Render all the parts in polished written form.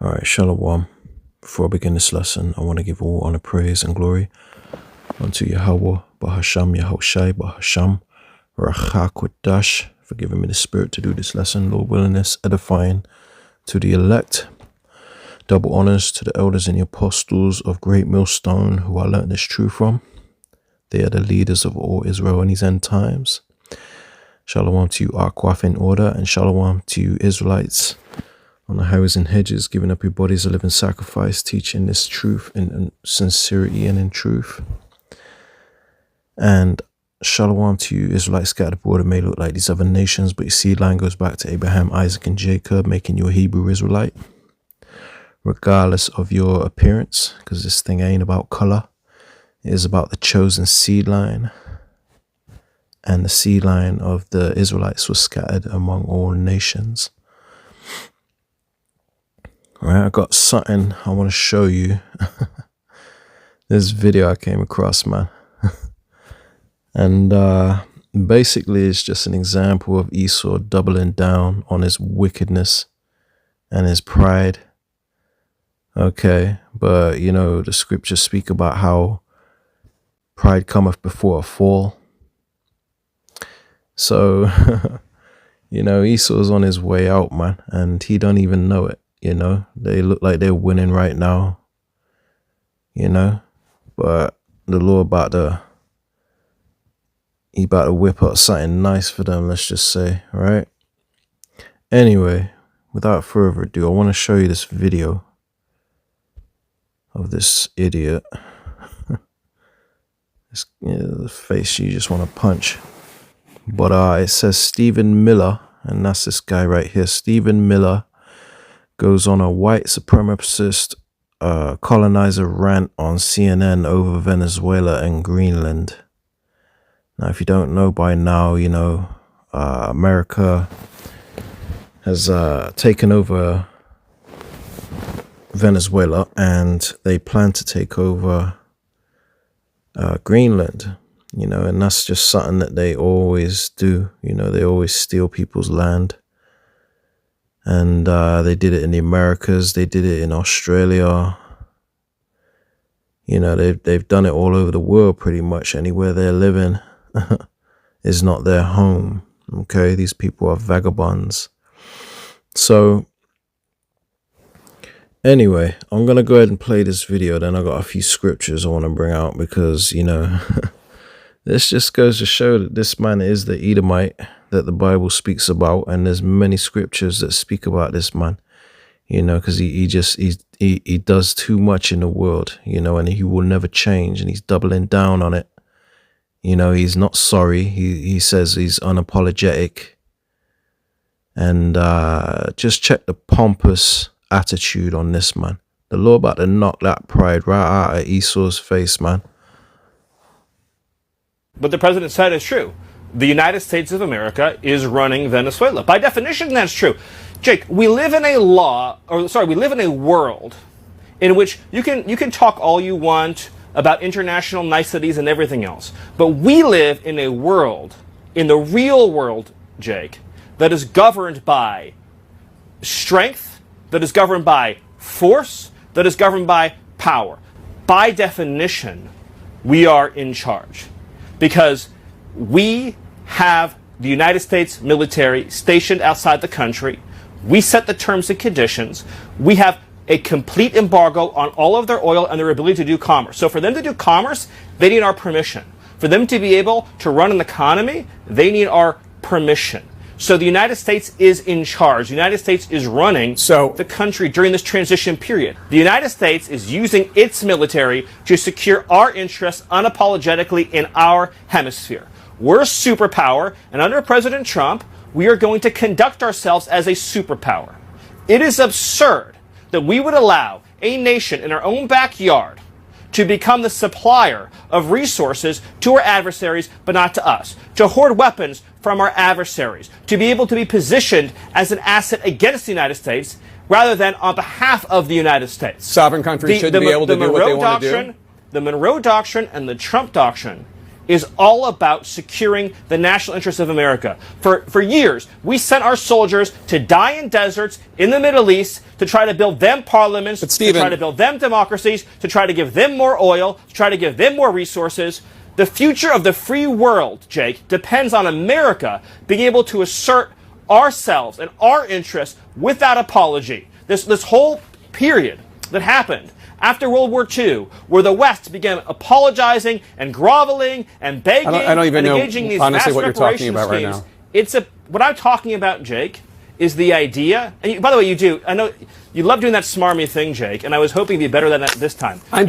Alright, Shalom. Before I begin this lesson, I want to give all honor, praise, and glory unto Yahweh, Bahasham, Yahushai, Bahasham, Rachakwadash, for giving me the spirit to do this lesson. Lord willingness, edifying to the elect. Double honors to the elders and the apostles of Great Millstone, who I learned this truth from. They are the leaders of all Israel in these end times. Shalom to you, Akwaf in order, and shalom to you, Israelites on the highways and hedges, giving up your bodies a living sacrifice, teaching this truth in sincerity and in truth. And shalom to you, Israelites scattered abroad. It may look like these other nations, but your seed line goes back to Abraham, Isaac, and Jacob, making you a Hebrew Israelite, regardless of your appearance, because this thing ain't about color. It is about the chosen seed line. And the seed line of the Israelites was scattered among all nations. All right, I got something I want to show you. This video I came across, man. And basically it's just an example of Esau doubling down on his wickedness and his pride. Okay, but you know, the scriptures speak about how pride cometh before a fall. So, you know, Esau's on his way out, man, and he don't even know it. You know, they look like they're winning right now, you know, but the Lord he about to whip up something nice for them, let's just say, right? Anyway, without further ado, I want to show you this video of this idiot. The face you just want to punch. But it says Stephen Miller, and that's this guy right here. Stephen Miller goes on a white supremacist colonizer rant on CNN over Venezuela and Greenland. Now, if you don't know by now, you know, America has taken over Venezuela, and they plan to take over Greenland. You know, and that's just something that they always do. You know, they always steal people's land. And they did it in the Americas. They did it in Australia. You know, they've done it all over the world pretty much. Anywhere they're living is not their home. Okay, these people are vagabonds. So, anyway, I'm going to go ahead and play this video. Then I got a few scriptures I want to bring out because, you know... This just goes to show that this man is the Edomite that the Bible speaks about, and there's many scriptures that speak about this man, you know, because he does too much in the world, you know, and he will never change, and he's doubling down on it. You know, he's not sorry. He says he's unapologetic, and just check the pompous attitude on this man. The Lord about to knock that pride right out of Esau's face, man. But the president said it's true. The United States of America is running Venezuela. By definition, that's true. Jake, we live in a world in which you can talk all you want about international niceties and everything else. But we live in a world, in the real world, Jake, that is governed by strength, that is governed by force, that is governed by power. By definition, we are in charge. Because we have the United States military stationed outside the country. We set the terms and conditions. We have a complete embargo on all of their oil and their ability to do commerce. So for them to do commerce, they need our permission. For them to be able to run an economy, they need our permission. So the United States is in charge. The United States is running the country during this transition period. The United States is using its military to secure our interests unapologetically in our hemisphere. We're a superpower, and under President Trump, we are going to conduct ourselves as a superpower. It is absurd that we would allow a nation in our own backyard to become the supplier of resources to our adversaries, but not to us, to hoard weapons from our adversaries, to be able to be positioned as an asset against the United States rather than on behalf of the United States. Sovereign countries should be able to do what they want to do. The Monroe Doctrine and the Trump Doctrine is all about securing the national interests of America. For years, we sent our soldiers to die in deserts in the Middle East to try to build them parliaments, to try to build them democracies, to try to give them more oil, to try to give them more resources. The future of the free world, Jake, depends on America being able to assert ourselves and our interests without apology. This whole period that happened after World War II, where the West began apologizing and groveling and begging I don't even and know, engaging these honestly, vast what you're talking reparation about right schemes, now. what I'm talking about, Jake, is the idea. And by the way, you do. I know you love doing that smarmy thing, Jake. And I was hoping to be better than that this time. I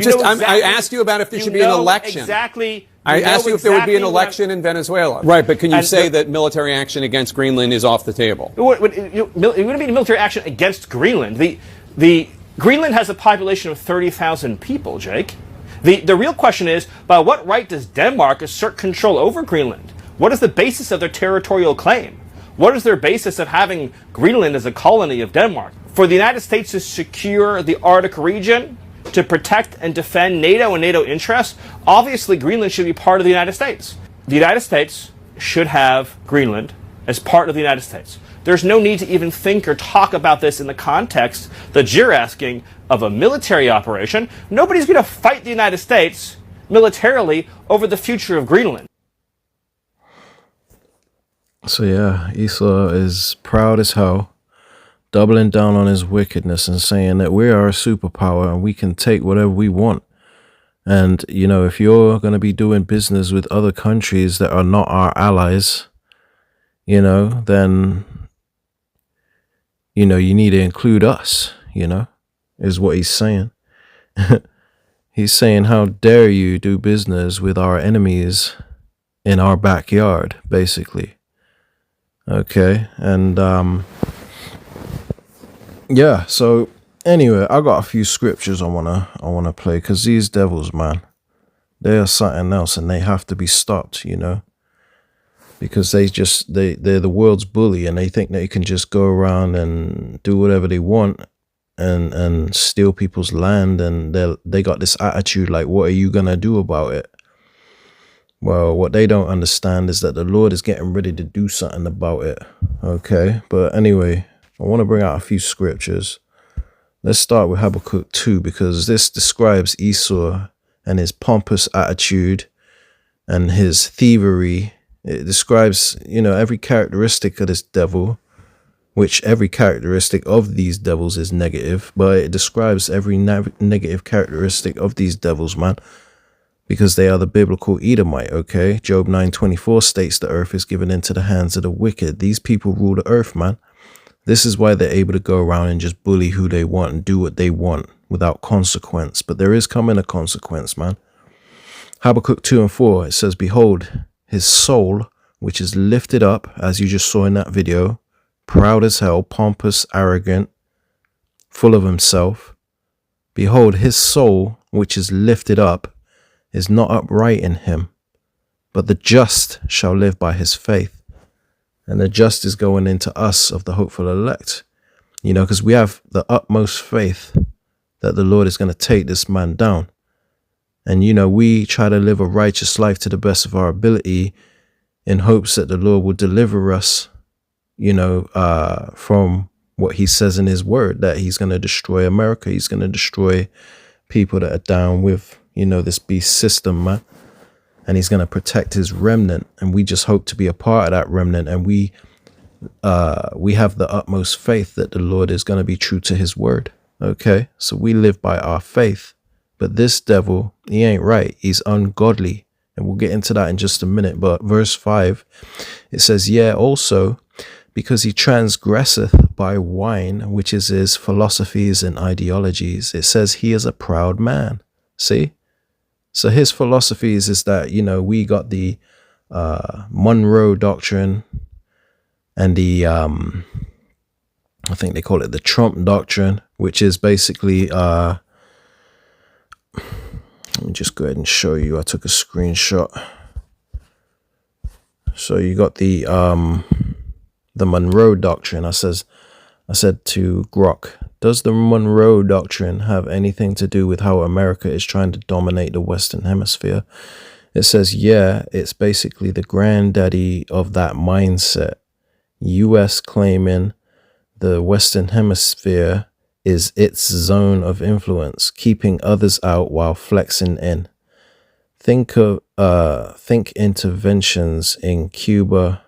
asked you about if there should be an election. Exactly. I asked you if there would be an election in Venezuela. Right, but can you say that military action against Greenland is off the table? It wouldn't be military action against Greenland. The Greenland has a population of 30,000 people, Jake. The real question is, by what right does Denmark assert control over Greenland? What is the basis of their territorial claim? What is their basis of having Greenland as a colony of Denmark? For the United States to secure the Arctic region, to protect and defend NATO and NATO interests, obviously Greenland should be part of the United States. The United States should have Greenland as part of the United States. There's no need to even think or talk about this in the context that you're asking of a military operation. Nobody's going to fight the United States militarily over the future of Greenland. So yeah, Esau is proud as hell, doubling down on his wickedness and saying that we are a superpower and we can take whatever we want. And, you know, if you're going to be doing business with other countries that are not our allies, you know, then, you know, you need to include us, you know, is what he's saying. He's saying, how dare you do business with our enemies in our backyard, basically. Okay, and yeah, so anyway, I got a few scriptures I wanna play, because these devils, man, they are something else and they have to be stopped, you know, because they're the world's bully and they think they can just go around and do whatever they want and steal people's land, and they got this attitude like, what are you gonna do about it? Well, what they don't understand is that the Lord is getting ready to do something about it. Okay, but anyway, I want to bring out a few scriptures. Let's start with Habakkuk 2, because this describes Esau and his pompous attitude and his thievery. It describes, you know, every characteristic of this devil, which every characteristic of these devils is negative, but it describes every negative characteristic of these devils, man. Because they are the biblical Edomite, okay? Job 9:24 states the earth is given into the hands of the wicked. These people rule the earth, man. This is why they're able to go around and just bully who they want and do what they want without consequence. But there is coming a consequence, man. Habakkuk 2:4, it says, behold, his soul, which is lifted up, as you just saw in that video, proud as hell, pompous, arrogant, full of himself. Behold, his soul, which is lifted up, is not upright in him, but the just shall live by his faith. And the just is going into us of the hopeful elect, you know, because we have the utmost faith that the Lord is going to take this man down. And, you know, we try to live a righteous life to the best of our ability in hopes that the Lord will deliver us, you know, from what he says in his word, that he's going to destroy America. He's going to destroy people that are down with, you know, this beast system, man. And he's going to protect his remnant. And we just hope to be a part of that remnant. And we have the utmost faith that the Lord is going to be true to his word. Okay, so we live by our faith. But this devil, he ain't right. He's ungodly. And we'll get into that in just a minute. But verse 5, it says, yeah, also, because he transgresseth by wine, which is his philosophies and ideologies. It says he is a proud man. See? So his philosophies is that, you know, we got the Monroe Doctrine and the, I think they call it the Trump Doctrine, which is basically, let me just go ahead and show you. I took a screenshot. So you got the Monroe Doctrine. I said to Grok, does the Monroe Doctrine have anything to do with how America is trying to dominate the Western Hemisphere? It says, yeah, it's basically the granddaddy of that mindset. US claiming the Western Hemisphere is its zone of influence, keeping others out while flexing in. Think interventions in Cuba.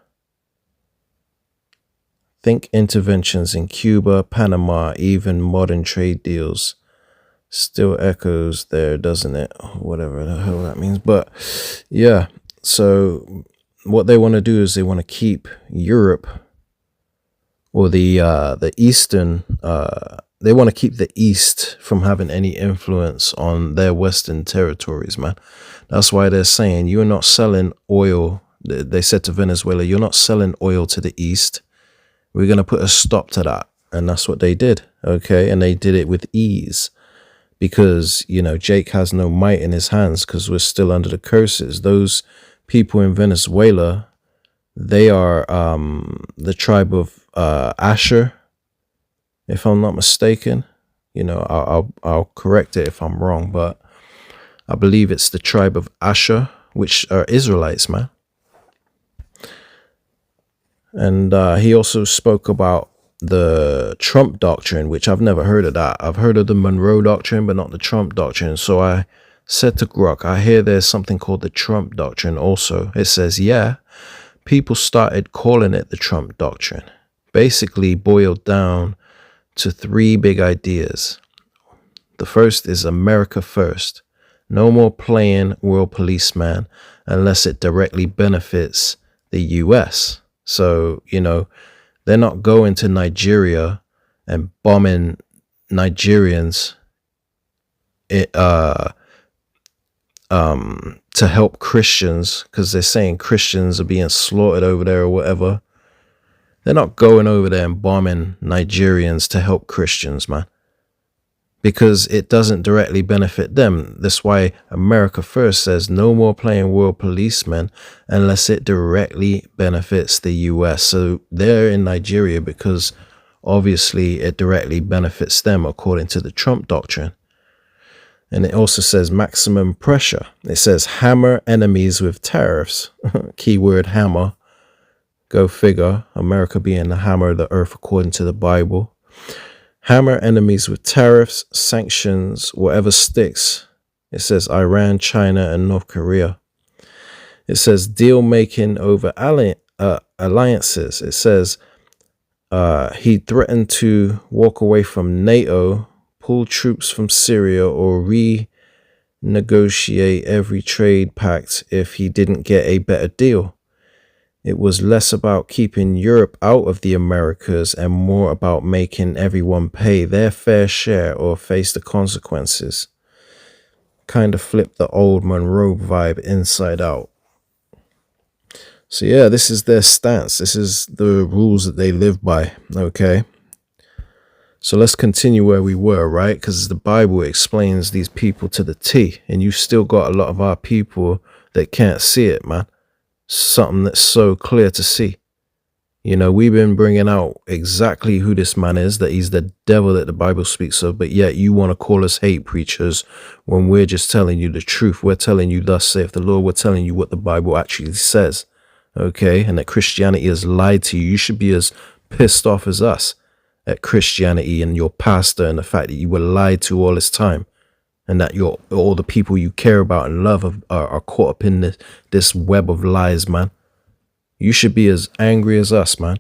Think interventions in Cuba, Panama, even modern trade deals. Still echoes there, doesn't it? Whatever the hell that means. But yeah, so what they want to do is they want to keep Europe, or the Eastern, they want to keep the East from having any influence on their Western territories, man. That's why they're saying you're not selling oil. They said to Venezuela, you're not selling oil to the East. We're going to put a stop to that. And that's what they did. Okay. And they did it with ease because, you know, Jake has no might in his hands because we're still under the curses. Those people in Venezuela, they are the tribe of Asher, if I'm not mistaken. You know, I'll correct it if I'm wrong, but I believe it's the tribe of Asher, which are Israelites, man. And he also spoke about the Trump doctrine, which I've never heard of that. I've heard of the Monroe doctrine, but not the Trump doctrine. So I said to Grok, I hear there's something called the Trump doctrine also. It says, yeah, people started calling it the Trump doctrine. Basically boiled down to 3 big ideas. The first is America first. No more playing world policeman unless it directly benefits the US. So, you know, they're not going to Nigeria and bombing Nigerians to help Christians because they're saying Christians are being slaughtered over there or whatever. They're not going over there and bombing Nigerians to help Christians, man, because it doesn't directly benefit them. That's why America First says no more playing world policemen unless it directly benefits the US. So they're in Nigeria because obviously it directly benefits them according to the Trump doctrine. And it also says maximum pressure. It says hammer enemies with tariffs. Keyword hammer. Go figure. America being the hammer of the earth according to the Bible. Hammer enemies with tariffs, sanctions, whatever sticks. It says Iran, China, and North Korea. It says deal making over alliances. It says he threatened to walk away from NATO, pull troops from Syria, or renegotiate every trade pact if he didn't get a better deal. It was less about keeping Europe out of the Americas and more about making everyone pay their fair share or face the consequences. Kind of flipped the old Monroe vibe inside out. So yeah, this is their stance. This is the rules that they live by. Okay. So let's continue where we were, right? Because the Bible explains these people to the T, and you still got a lot of our people that can't see it, man. Something that's so clear to see. You know, we've been bringing out exactly who this man is, that he's the devil that the Bible speaks of, but yet you want to call us hate preachers when we're just telling you the truth. We're telling you, thus saith the Lord. We're telling you what the Bible actually says, okay? And that Christianity has lied to you. You should be as pissed off as us at Christianity and your pastor and the fact that you were lied to all this time. And that all the people you care about and love are caught up in this web of lies, man. You should be as angry as us, man.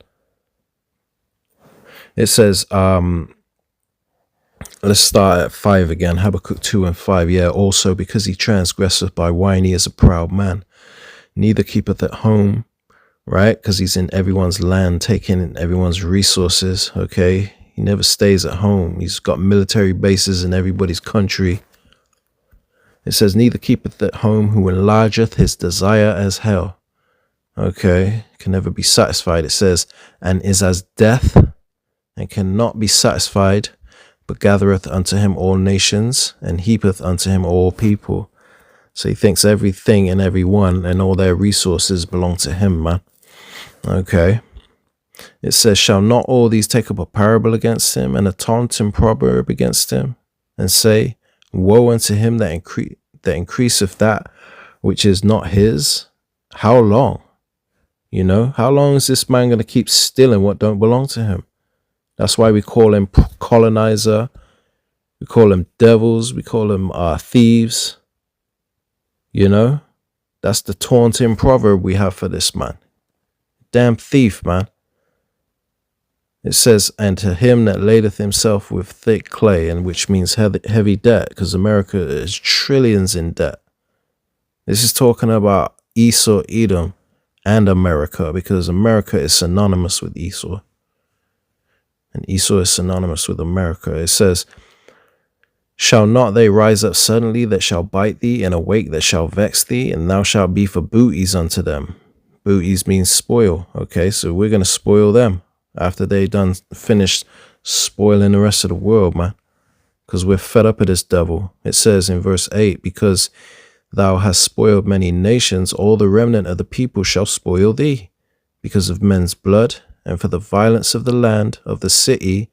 It says, let's start at 5 again. Habakkuk 2 and 5. Yeah, also because he transgresseth by wine, he is a proud man. Neither keepeth at home, right? Because he's in everyone's land, taking everyone's resources, okay? He never stays at home. He's got military bases in everybody's country. It says, neither keepeth at home who enlargeth his desire as hell. Okay, can never be satisfied. It says, and is as death, and cannot be satisfied, but gathereth unto him all nations, and heapeth unto him all people. So he thinks everything and everyone and all their resources belong to him, man. Okay. It says, shall not all these take up a parable against him, and a taunting proverb against him, and say, woe unto him that increaseth that which is not his? How long? You know, how long is this man going to keep stealing what don't belong to him? That's why we call him colonizer. We call him devils. We call him thieves. You know, that's the taunting proverb we have for this man. Damn thief, man. It says, and to him that ladeth himself with thick clay, and which means heavy debt, because America is trillions in debt. This is talking about Esau, Edom, and America, because America is synonymous with Esau. And Esau is synonymous with America. It says, shall not they rise up suddenly that shall bite thee, and awake that shall vex thee, and thou shalt be for booties unto them. Booties means spoil. Okay, so we're going to spoil them after they done finished spoiling the rest of the world, man. Because we're fed up of this devil. It says in verse 8, because thou hast spoiled many nations, all the remnant of the people shall spoil thee, because of men's blood, and for the violence of the land, of the city,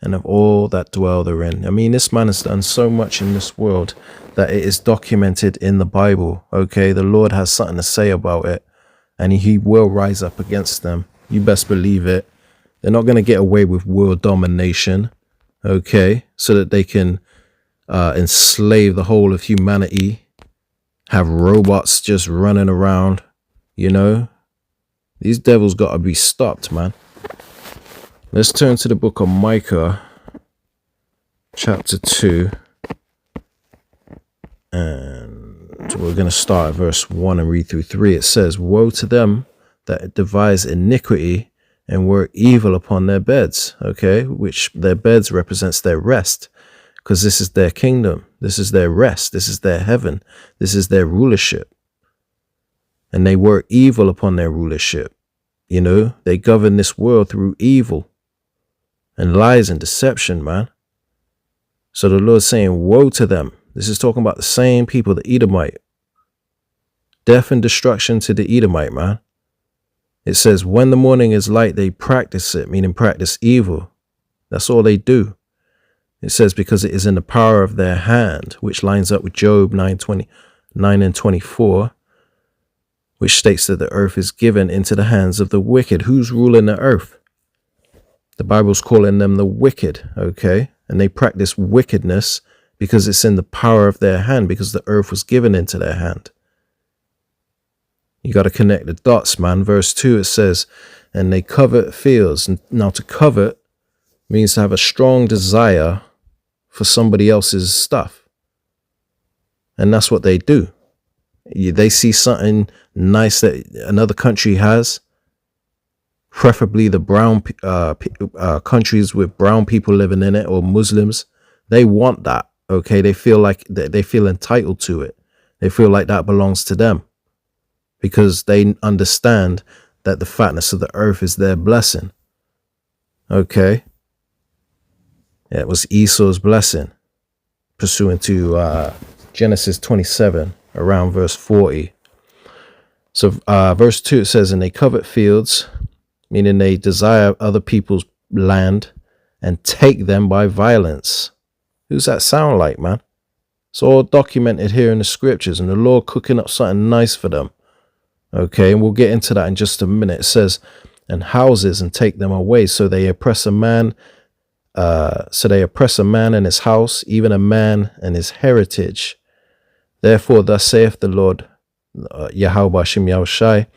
and of all that dwell therein. I mean, this man has done so much in this world that it is documented in the Bible. Okay, the Lord has something to say about it, and he will rise up against them. You best believe it. They're not going to get away with world domination, okay, so that they can enslave the whole of humanity, have robots just running around, you know. These devils got to be stopped, man. Let's turn to the book of Micah, chapter 2, and we're going to start at verse 1 and read through 3. It says, woe to them that devise iniquity and work evil upon their beds, okay, which their beds represents their rest, because this is their kingdom, this is their rest, this is their heaven, this is their rulership. And they work evil upon their rulership. You know, they govern this world through evil and lies and deception, man. So the Lord's saying, woe to them. This is talking about the same people, the Edomite. Death and destruction to the Edomite, man. It says, when the morning is light, they practice it, meaning practice evil. That's all they do. It says, because it is in the power of their hand, which lines up with Job 9:29 and 24, which states that the earth is given into the hands of the wicked. Who's ruling the earth? The Bible's calling them the wicked, okay? And they practice wickedness because it's in the power of their hand, because the earth was given into their hand. You got to connect the dots, man. Verse 2, it says, and they covet fields. Now, to covet means to have a strong desire for somebody else's stuff. And that's what they do. They see something nice that another country has, preferably the brown countries with brown people living in it, or Muslims. They want that, okay? They feel like they feel entitled to it. They feel like that belongs to them, because they understand that the fatness of the earth is their blessing. Okay? Yeah, it was Esau's blessing, pursuant to Genesis 27, around verse 40. So verse 2, it says, and they covet fields, meaning they desire other people's land and take them by violence. Who's that sound like, man? It's all documented here in the scriptures, and the Lord cooking up something nice for them. Okay, and we'll get into that in just a minute. It says, and houses and take them away. So they oppress a man. So they oppress a man and his house, even a man and his heritage. Therefore, thus saith the Lord, Yahweh Hashem Yahushai,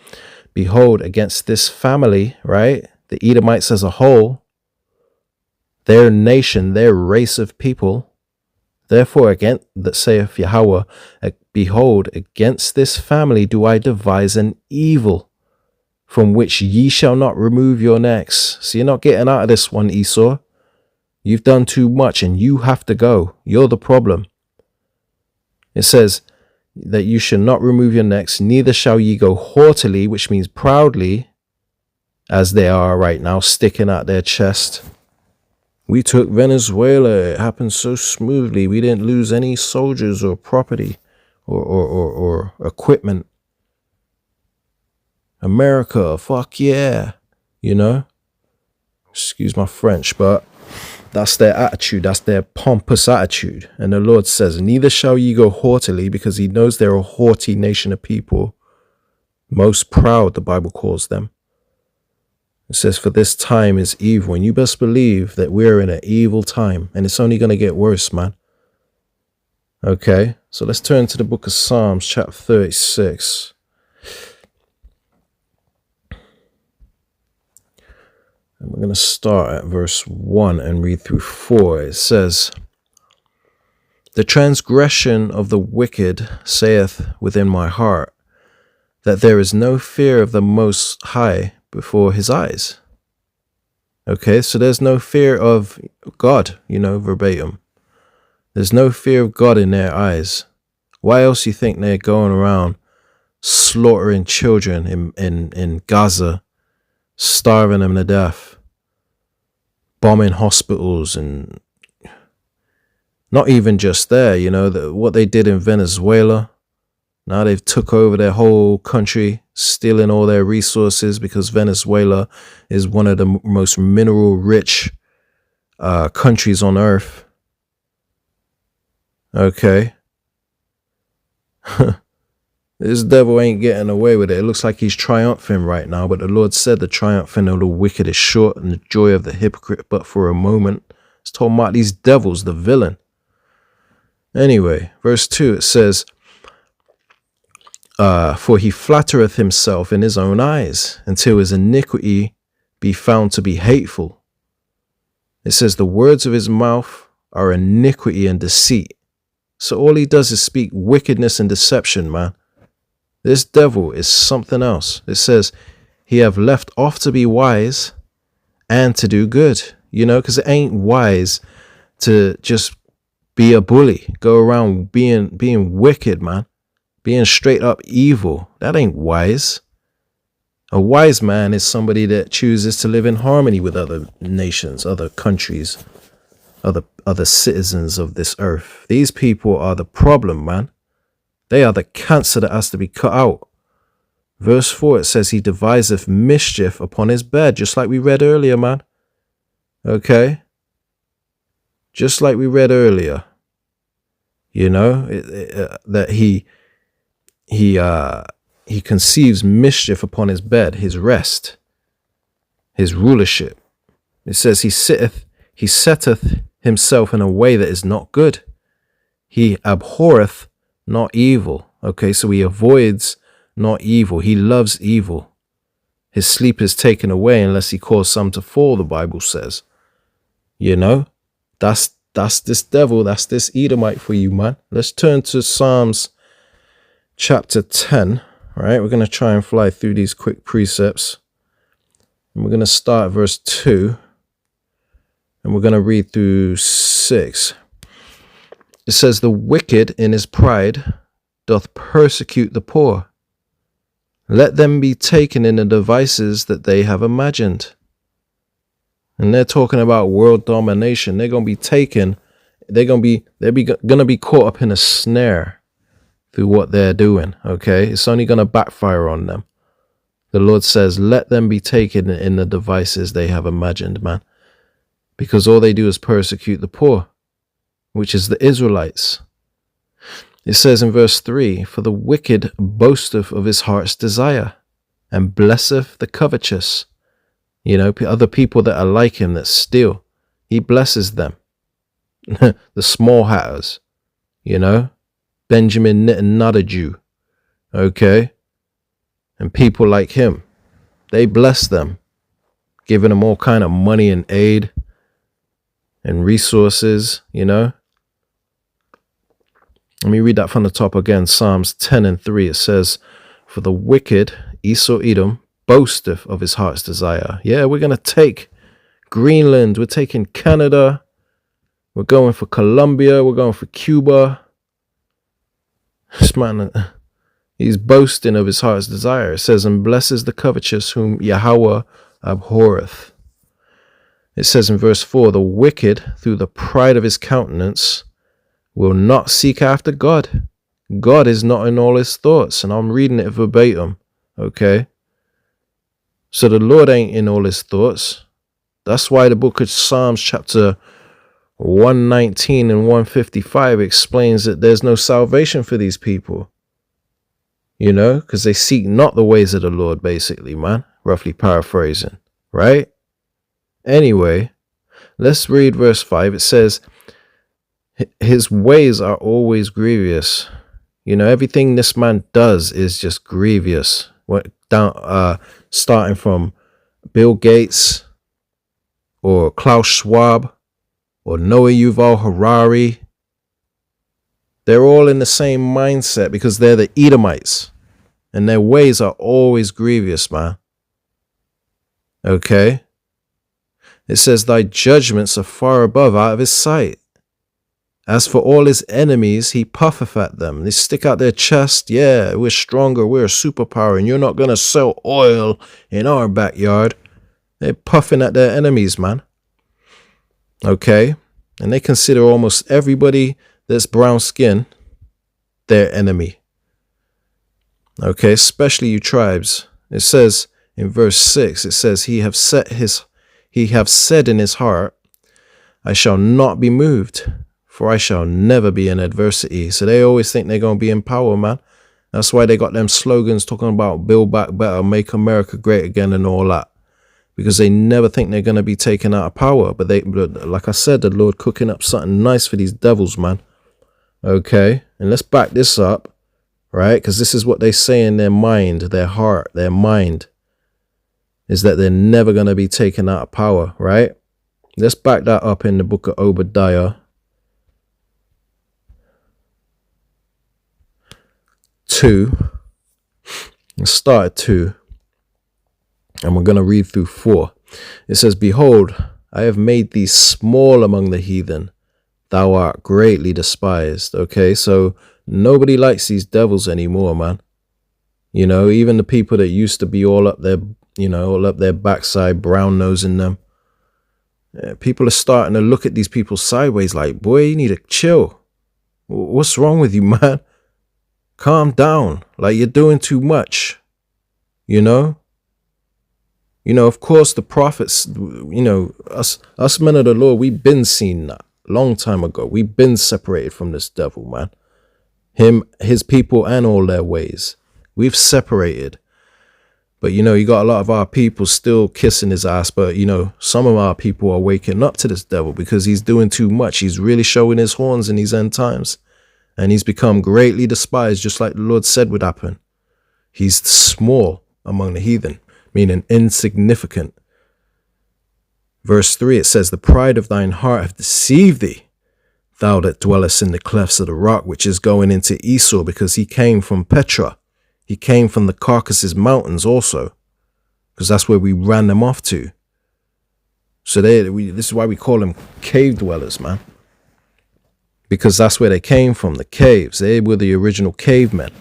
behold, against this family, right? The Edomites as a whole, their nation, their race of people. Therefore, again, that saith Yahweh, behold, against this family do I devise an evil, from which ye shall not remove your necks. So you're not getting out of this one, Esau. You've done too much and you have to go. You're the problem. It says that you shall not remove your necks, neither shall ye go haughtily, which means proudly, as they are right now, sticking out their chest. We took Venezuela. It happened so smoothly. We didn't lose any soldiers or property or equipment. America, fuck yeah. You know? Excuse my French, but That's their attitude. That's their pompous attitude. And the Lord says, neither shall ye go haughtily, because he knows they're a haughty nation of people. Most proud, the Bible calls them. It says, for this time is evil. And you best believe that we're in an evil time. And it's only going to get worse, man. Okay, so let's turn to the book of Psalms, chapter 36. And we're going to start at verse 1 and read through 4. It says, the transgression of the wicked saith within my heart, that there is no fear of the Most High before his eyes. Okay, so there's no fear of God, verbatim. There's no fear of God in their eyes. Why else you think they're going around slaughtering children in Gaza, starving them to death, bombing hospitals, and not even just there, what they did in Venezuela. Now they've took over their whole country, stealing all their resources, because Venezuela is one of the most mineral rich countries on earth. Okay. This devil ain't getting away with it. It looks like he's triumphing right now, but the Lord said the triumphing of the wicked is short and the joy of the hypocrite but for a moment. It's talking about these devils, the villain. Anyway, verse 2, it says, for he flattereth himself in his own eyes, until his iniquity be found to be hateful. It says the words of his mouth are iniquity and deceit. So all he does is speak wickedness and deception, man. This devil is something else. It says he have left off to be wise and to do good, because it ain't wise to just be a bully, go around being wicked, man. Being straight up evil. That ain't wise. A wise man is somebody that chooses to live in harmony with other nations, other countries, other citizens of this earth. These people are the problem, man. They are the cancer that has to be cut out. Verse 4, it says he deviseth mischief upon his bed, just like we read earlier, man. Okay? Just like we read earlier. That he conceives mischief upon his bed, his rest, his rulership. It says he setteth himself in a way that is not good. He abhorreth not evil. Okay, so he avoids not evil. He loves evil. His sleep is taken away unless he cause some to fall, the Bible says. That's this devil, that's this Edomite for you, man. Let's turn to Psalms chapter 10, right? We're going to try and fly through these quick precepts. And we're going to start at verse 2. And we're going to read through 6. It says, the wicked in his pride doth persecute the poor. Let them be taken in the devices that they have imagined. And they're talking about world domination. They're going to be taken. They're going to be caught up in a snare through what they're doing. Okay. It's only going to backfire on them. The Lord says, let them be taken in the devices they have imagined, man. Because all they do is persecute the poor, which is the Israelites. It says in verse 3, for the wicked boasteth of his heart's desire, and blesseth the covetous. Other people that are like him that steal, he blesses them. The small hatters, Benjamin Netanyahu, okay? And people like him, they bless them, giving them all kind of money and aid and resources, Let me read that from the top again. Psalms 10 and 3. It says, for the wicked, Esau Edom, boasteth of his heart's desire. Yeah, we're going to take Greenland. We're taking Canada. We're going for Colombia. We're going for Cuba. This man, he's boasting of his heart's desire. It says, and blesses the covetous whom Yahweh abhorreth. It says in verse 4, the wicked, through the pride of his countenance, will not seek after God. God is not in all his thoughts. And I'm reading it verbatim. Okay. So the Lord ain't in all his thoughts. That's why the book of Psalms chapter 119 and 155 explains that there's no salvation for these people. You know, because they seek not the ways of the Lord, basically, man. Roughly paraphrasing, right? Anyway, let's read verse 5. It says, his ways are always grievous. You know, everything this man does is just grievous. Starting from Bill Gates or Klaus Schwab or Noah Yuval Harari. They're all in the same mindset because they're the Edomites. And their ways are always grievous, man. Okay? It says, thy judgments are far above out of his sight. As for all his enemies, he puffeth at them. They stick out their chest. Yeah, we're stronger. We're a superpower. And you're not going to sell oil in our backyard. They're puffing at their enemies, man. Okay? And they consider almost everybody that's brown skin their enemy. Okay? Especially you tribes. It says in verse 6, it says, he have said in his heart, I shall not be moved, for I shall never be in adversity. So they always think they're going to be in power, man. That's why they got them slogans talking about build back better, make America great again and all that. Because they never think they're going to be taken out of power. But like I said, the Lord cooking up something nice for these devils, man. Okay. And let's back this up, right? Because this is what they say in their mind, their heart, their mind, is that they're never going to be taken out of power, right? Let's back that up in the book of Obadiah. 2. Let's start at 2. And we're going to read through 4. It says, behold, I have made thee small among the heathen. Thou art greatly despised. Okay, so nobody likes these devils anymore, man. You know, even the people that used to be all up their, you know, all up their backside, brown nosing them. People are starting to look at these people sideways like, boy, you need to chill. What's wrong with you, man? Calm down. Like, you're doing too much. You know? You know, of course, the prophets, you know, us men of the Lord, we've been seen that long time ago. We've been separated from this devil, man. His people and all their ways. We've separated. But, you know, you got a lot of our people still kissing his ass. But, you know, some of our people are waking up to this devil because he's doing too much. He's really showing his horns in these end times. And he's become greatly despised, just like the Lord said would happen. He's small among the heathen, meaning insignificant. Verse 3, it says, the pride of thine heart hath deceived thee, thou that dwellest in the clefts of the rock, which is going into Esau, because he came from Petra. He came from the Caucasus Mountains also, because that's where we ran them off to. So this is why we call them cave dwellers, man. Because that's where they came from, the caves. They were the original cavemen.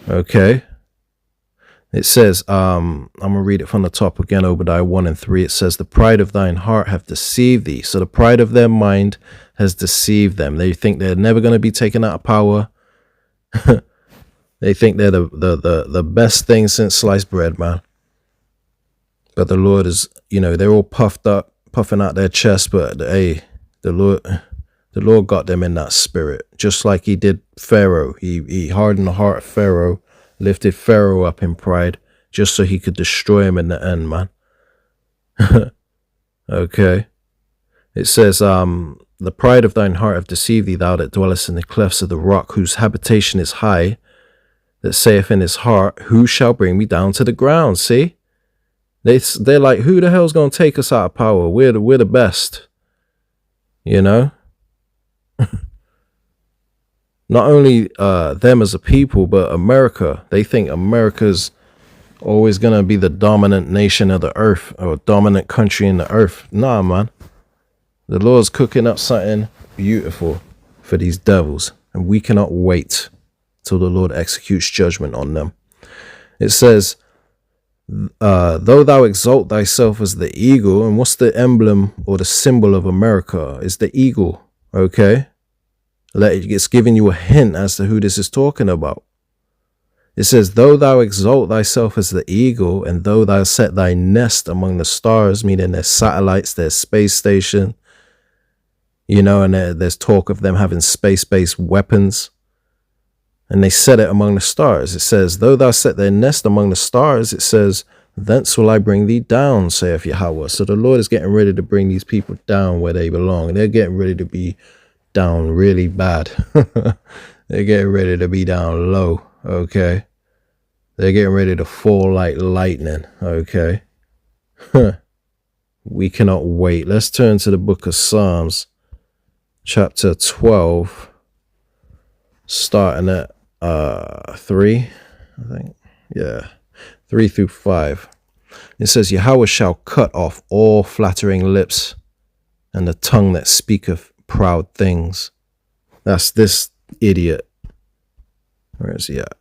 Okay. It says, I'm going to read it from the top again, Obadiah 1 and 3. It says, the pride of thine heart hath deceived thee. So the pride of their mind has deceived them. They think they're never going to be taken out of power. They think they're the best thing since sliced bread, man. But the Lord is, you know, they're all puffed up, puffing out their chest. But hey, the Lord got them in that spirit, just like he did Pharaoh. He hardened the heart of Pharaoh, lifted Pharaoh up in pride, just so he could destroy him in the end, man. Okay. It says, the pride of thine heart hath deceived thee, thou that dwellest in the clefts of the rock, whose habitation is high, that saith in his heart, who shall bring me down to the ground? See? They're like, who the hell's going to take us out of power? We're the best. You know? Not only them as a people, but America. They think America's always going to be the dominant nation of the earth, or dominant country in the earth. Nah, man. The Lord's cooking up something beautiful for these devils, and we cannot wait till the Lord executes judgment on them. It says, though thou exalt thyself as the eagle, and what's the emblem or the symbol of America? Is the eagle, okay? It's giving you a hint as to who this is talking about. It says, though thou exalt thyself as the eagle, and though thou set thy nest among the stars, meaning their satellites, their space station, you know, and there's talk of them having space-based weapons. And they set it among the stars. It says, though thou set their nest among the stars, it says, thence will I bring thee down, saith Yahweh. So the Lord is getting ready to bring these people down where they belong. And they're getting ready to be down really bad. They're getting ready to be down low, okay? They're getting ready to fall like lightning, okay? We cannot wait. Let's turn to the book of Psalms, chapter 12, starting at 3, I think. Yeah, 3 through 5. It says, Yahweh shall cut off all flattering lips and the tongue that speaketh proud things. That's this idiot. Where is he at?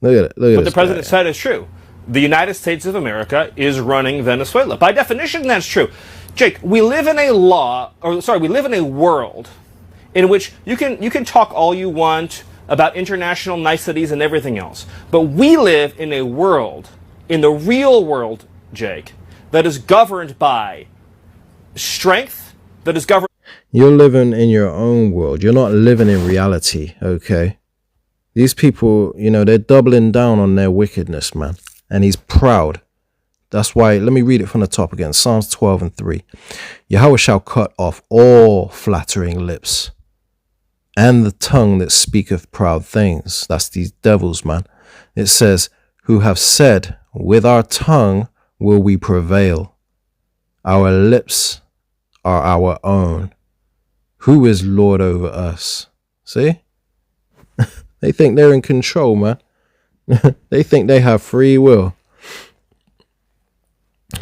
Look at it. Look at what this the president guy. said is true. The United States of America is running Venezuela. By definition, that's true. Jake, we live in a world in which you can talk all you want about international niceties and everything else. But we live in a world, in the real world, Jake, that is governed by strength, that is governed... You're living in your own world. You're not living in reality, okay? These people, you know, they're doubling down on their wickedness, man. And he's proud. That's why, let me read it from the top again. Psalms 12 and 3. Yahweh shall cut off all flattering lips and the tongue that speaketh proud things. That's these devils, man. It says, who have said, with our tongue will we prevail. Our lips are our own. Who is Lord over us? See? They think they're in control, man. They think they have free will.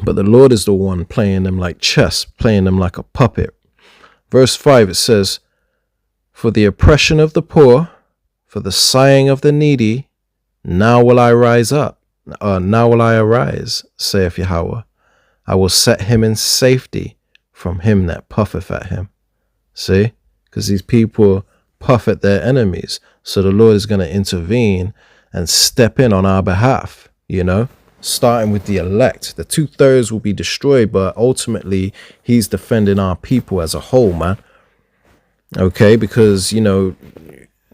But the Lord is the one playing them like chess, playing them like a puppet. Verse 5, it says, for the oppression of the poor, for the sighing of the needy, now will I rise up. Now will I arise, saith Yahweh. I will set him in safety from him that puffeth at him. See? Because these people puff at their enemies. So the Lord is going to intervene and step in on our behalf, you know, starting with the elect. The 2/3 will be destroyed, but ultimately he's defending our people as a whole, man. Okay, because, you know,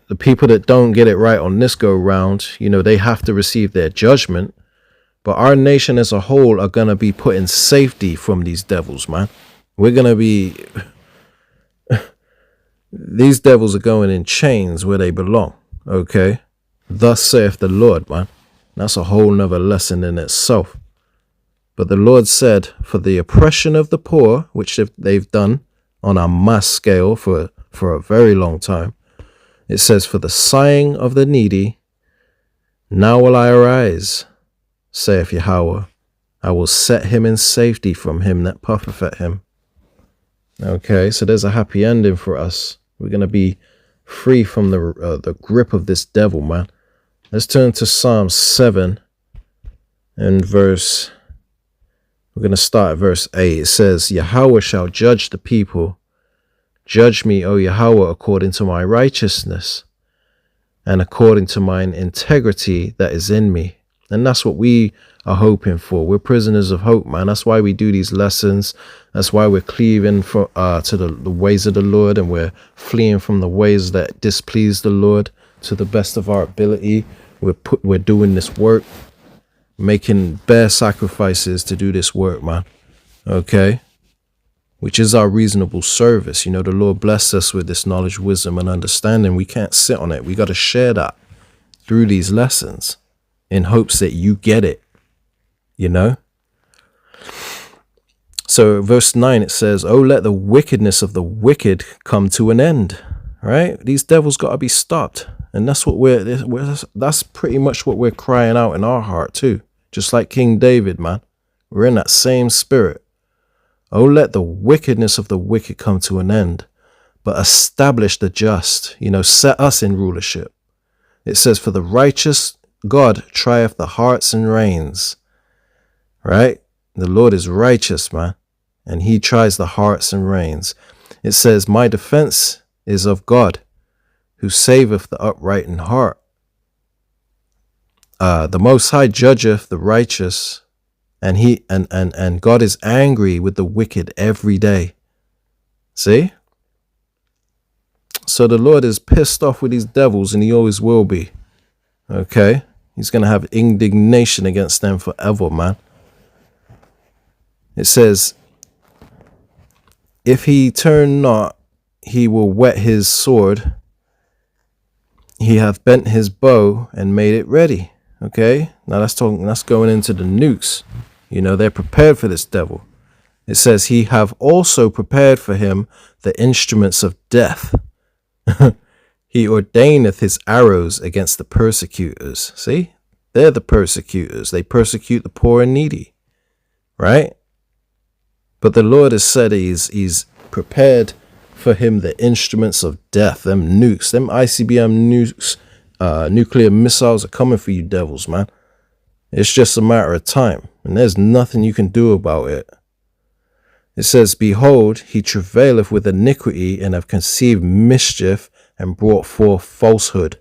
the people that don't get it right on this go round, you know, they have to receive their judgment. But our nation as a whole are going to be put in safety from these devils, man. We're going to be... These devils are going in chains where they belong, okay? Thus saith the Lord, man. That's a whole nother lesson in itself. But the Lord said, for the oppression of the poor, which they've done on a mass scale for a very long time, it says, for the sighing of the needy, now will I arise, saith Yahweh. I will set him in safety from him that puffeth at him. Okay, so there's a happy ending for us. We're going to be free from the grip of this devil, man. Let's turn to Psalm 7 and we're going to start at verse 8. It says, Yahweh shall judge the people. Judge me, O Yahweh, according to my righteousness and according to mine integrity that is in me. And that's what we are hoping for. We're prisoners of hope, man. That's why we do these lessons. That's why we're cleaving to the ways of the Lord, and we're fleeing from the ways that displease the Lord to the best of our ability. We're doing this work, making bare sacrifices to do this work, man. Okay? Which is our reasonable service. You know, the Lord blessed us with this knowledge, wisdom, and understanding. We can't sit on it. We got to share that through these lessons in hopes that you get it. You know? So verse 9, it says, oh, let the wickedness of the wicked come to an end. Right? These devils got to be stopped. And that's what that's pretty much what we're crying out in our heart too. Just like King David, man. We're in that same spirit. Oh, let the wickedness of the wicked come to an end, but establish the just, you know, set us in rulership. It says, for the righteous God trieth the hearts and reins. Right? The Lord is righteous, man. And he tries the hearts and reins. It says, my defense is of God, who saveth the upright in heart. The Most High judgeth the righteous, and God is angry with the wicked every day. See? So the Lord is pissed off with these devils, and he always will be. Okay? He's going to have indignation against them forever, man. It says, if he turn not, he will whet his sword. He hath bent his bow and made it ready. Okay? Now that's going into the nukes. You know, they're prepared for this devil. It says, he have also prepared for him the instruments of death. He ordaineth his arrows against the persecutors. See? They're the persecutors. They persecute the poor and needy. Right? But the Lord has said he's prepared for him the instruments of death. Them nukes. Them ICBM nukes. Nuclear missiles are coming for you devils, man. It's just a matter of time. And there's nothing you can do about it. It says, behold, he travaileth with iniquity, and have conceived mischief, and brought forth falsehood.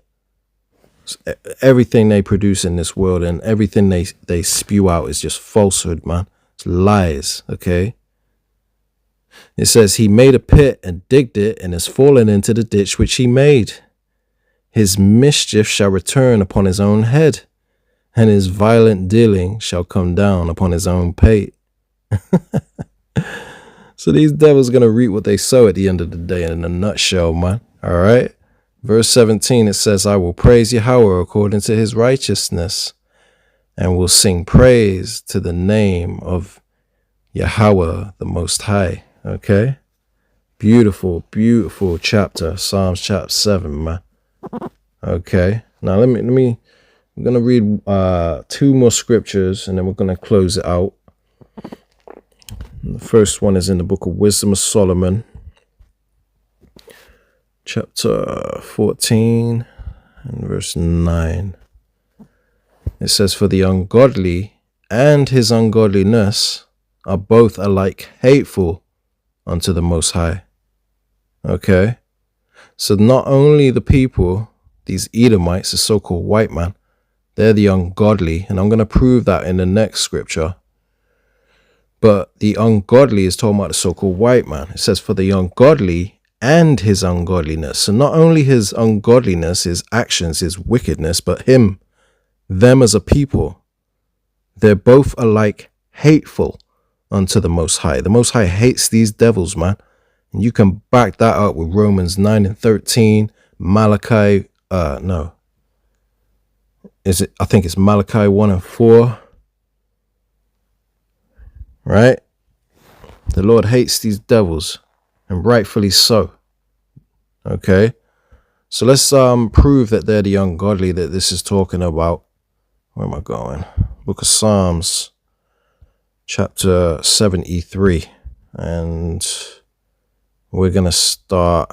Everything they produce in this world and everything they spew out is just falsehood, man. It's lies, okay? It says, he made a pit and digged it, and has fallen into the ditch which he made. His mischief shall return upon his own head, and his violent dealing shall come down upon his own pate. So these devils going to reap what they sow at the end of the day, in a nutshell, man. All right. Verse 17, it says, I will praise Yahweh according to his righteousness, and will sing praise to the name of Yahweh, the Most High. Okay. Beautiful, beautiful chapter. Psalms chapter 7, man. Okay. Now I'm going to read 2 more scriptures, and then we're going to close it out. The first one is in the book of Wisdom of Solomon, chapter 14 and verse 9. It says, for the ungodly and his ungodliness are both alike hateful unto the Most High. Okay. So not only the people, these Edomites, the so-called white man, they're the ungodly. And I'm going to prove that in the next scripture. But the ungodly is talking about the so-called white man. It says, for the ungodly and his ungodliness. So not only his ungodliness, his actions, his wickedness, but them as a people, they're both alike hateful unto the Most High. The Most High hates these devils, man. And you can back that up with Romans 9 and 13, Malachi, I think it's Malachi 1 and 4. Right? The Lord hates these devils, and rightfully so. Okay? So let's prove that they're the ungodly that this is talking about. Where am I going? Book of Psalms, chapter 73. And we're going to start.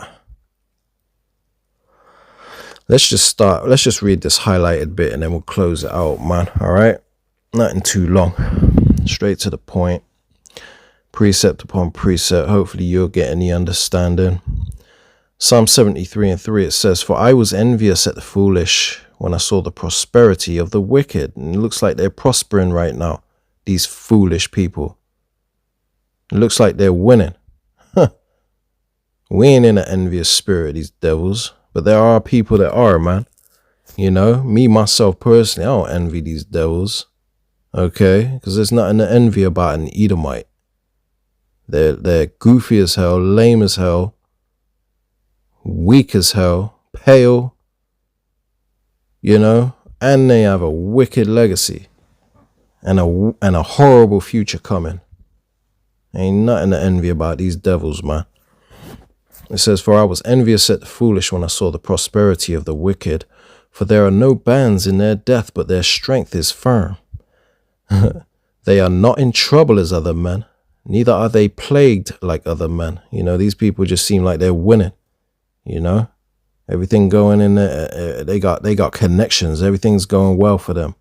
Let's just read this highlighted bit, and then we'll close it out, man. All right? Nothing too long. Straight to the point, precept upon precept. Hopefully you're getting the understanding. Psalm 73 and 3, it says, for I was envious at the foolish when I saw the prosperity of the wicked. And it looks like they're prospering right now, these foolish people. It looks like they're winning. We ain't in an envious spirit, these devils, but there are people that are, man. You know, me, myself personally, I don't envy these devils. Okay, because there's nothing to envy about an Edomite. They're goofy as hell, lame as hell, weak as hell, pale, you know, and they have a wicked legacy and a horrible future coming. Ain't nothing to envy about these devils, man. It says, for I was envious at the foolish when I saw the prosperity of the wicked, for there are no bands in their death, but their strength is firm. They are not in trouble as other men, neither are they plagued like other men. You know, these people just seem like they're winning. You know, everything going in there, they got connections. Everything's going well for them.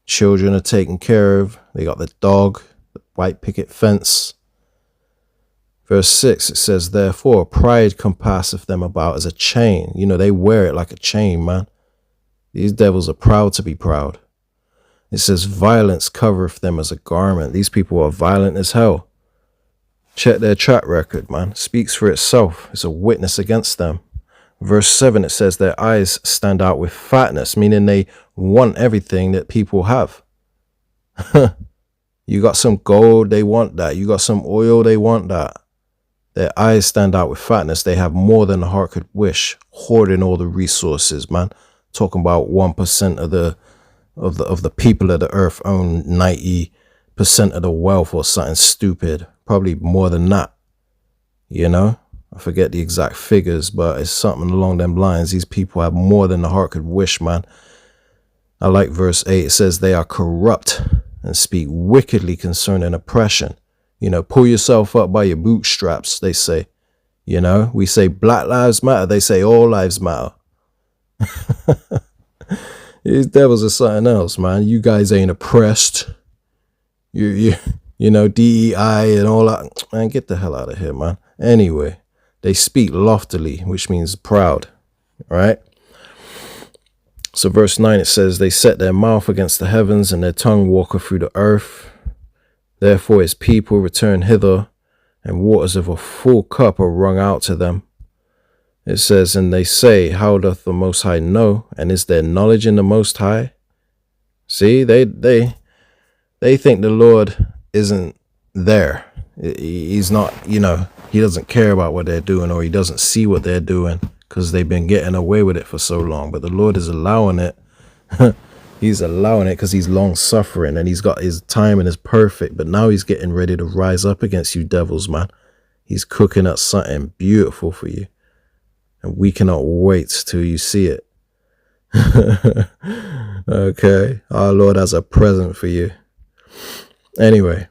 Children are taken care of. They got the dog, the white picket fence. Verse 6, it says, therefore pride compasseth them about as a chain. You know, they wear it like a chain, man. These devils are proud to be proud. It says, violence covereth them as a garment. These people are violent as hell. Check their track record, man. Speaks for itself. It's a witness against them. Verse 7, it says their eyes stand out with fatness, meaning they want everything that people have. You got some gold, they want that. You got some oil, they want that. Their eyes stand out with fatness. They have more than the heart could wish, hoarding all the resources, man. Talking about 1% of the people of the earth own 90% of the wealth or something stupid. Probably more than that. You know? I forget the exact figures, but it's something along them lines. These people have more than the heart could wish, man. I like verse 8. It says they are corrupt and speak wickedly concerning oppression. You know, pull yourself up by your bootstraps, they say. You know, we say Black Lives Matter. They say all lives matter. These devils are something else, man. You guys ain't oppressed. You know, DEI and all that. Man, get the hell out of here, man. Anyway, they speak loftily, which means proud, right? So verse 9, it says, they set their mouth against the heavens and their tongue walketh through the earth. Therefore his people return hither, and waters of a full cup are wrung out to them. It says, and they say, how doth the Most High know? And is there knowledge in the Most High? See, they think the Lord isn't there. He's not, you know, he doesn't care about what they're doing, or he doesn't see what they're doing because they've been getting away with it for so long. But the Lord is allowing it. He's allowing it because he's long suffering and he's got his timing is perfect. But now he's getting ready to rise up against you devils, man. He's cooking up something beautiful for you. And we cannot wait till you see it. Okay. Our Lord has a present for you. Anyway.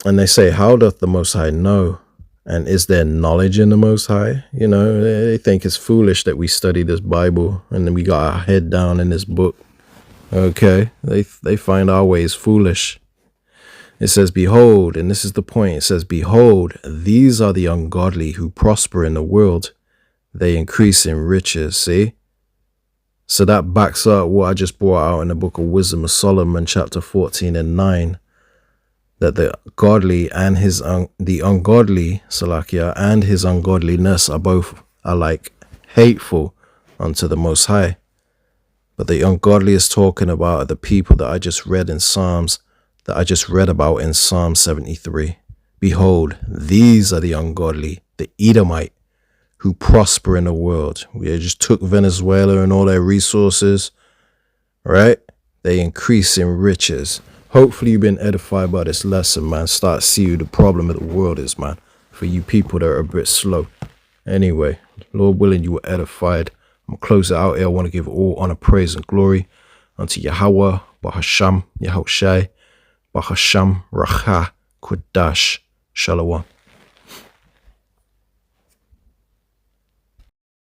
And they say, how doth the Most High know? And is there knowledge in the Most High? You know, they think it's foolish that we study this Bible and then we got our head down in this book. Okay, they find our ways foolish. It says, behold, and this is the point. It says, behold, these are the ungodly who prosper in the world. They increase in riches. See? So that backs up what I just brought out in the book of Wisdom of Solomon, chapter 14 and 9. That the godly and the ungodly, Salakia, and his ungodliness are like hateful unto the Most High. But the ungodly is talking about the people that I just read in Psalms, that I just read about in Psalm 73. Behold, these are the ungodly, the Edomite, who prosper in the world. We just took Venezuela and all their resources, right? They increase in riches. Hopefully you've been edified by this lesson, man. Start to see the problem of the world is, man. For you people that are a bit slow. Anyway, Lord willing, you were edified. I'm going to close it out here. I want to give all honor, praise, and glory unto Yahweh, Bahasham, Yahushai, Bahasham, Racha, Kodash, Shalom.